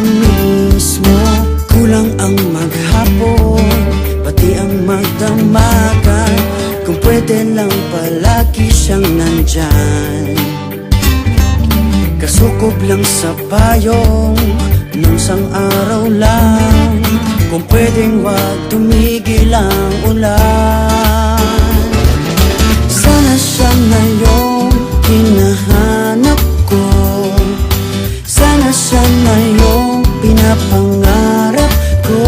na mismo. Kulang ang maghapon, pati ang magdamagan. Kung pwede lang palagi siyang nandyan. Kasukob lang sa payong nung sang araw lang. Kung pwedeng wag tumigil ang ulan. Sana siya na yung hinahanap ko. Sana siya na yung pinapangarap ko.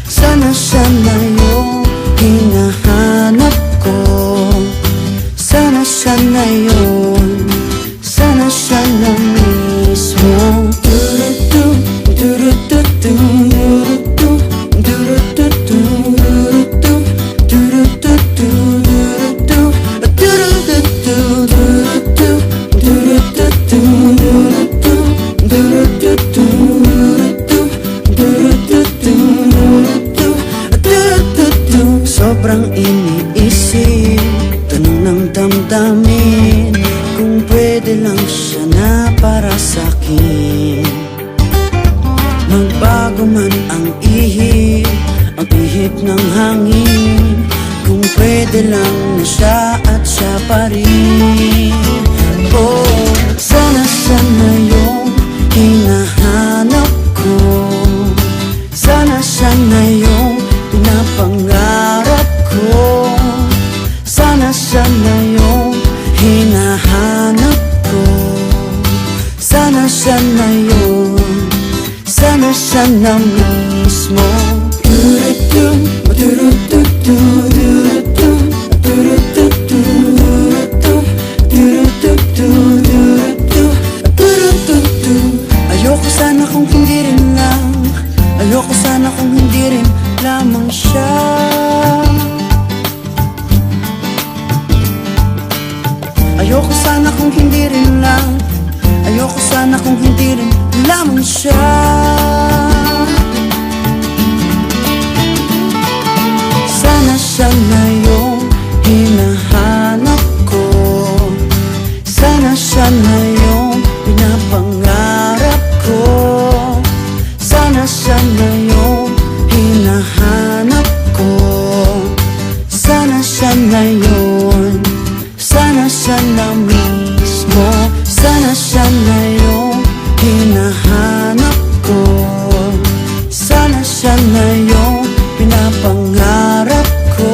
Sana siya na yung hinahanap ko. Sana siya na yun. Sana siya na mismo. Sobrang iniisip, tanong ng damdamin, kung pwede lang siya na para sa'kin. Magbago man ang ihip, ang ihip ng hangin, kung pwede lang na siya at siya pa rin. Oh, sana siya na yung hinahanap ko. Sana siya na yung pinapangarap ko. Sana siya na yung hinahanap ko. Sana siya na yun. Sana siya na mismo. Ayoko sana kung hindi rin lang. Ayoko sana kung hindi rin lamang siya. Ayoko sana kung hindi rin lang. Ayoko sana kung hindi rin lamang siya. Sana siya na yung hinahanap ko. Sana siya na yung pinapangarap ko. Sana siya na yung hinahanap ko. Sana siya na yun. Sana siya na mismo. Sana siya na yung hinahanap ko. Sana siya na yung pinapangarap ko.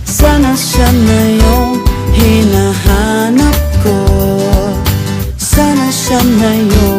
Sana siya na yung hinahanap ko. Sana siya na yun.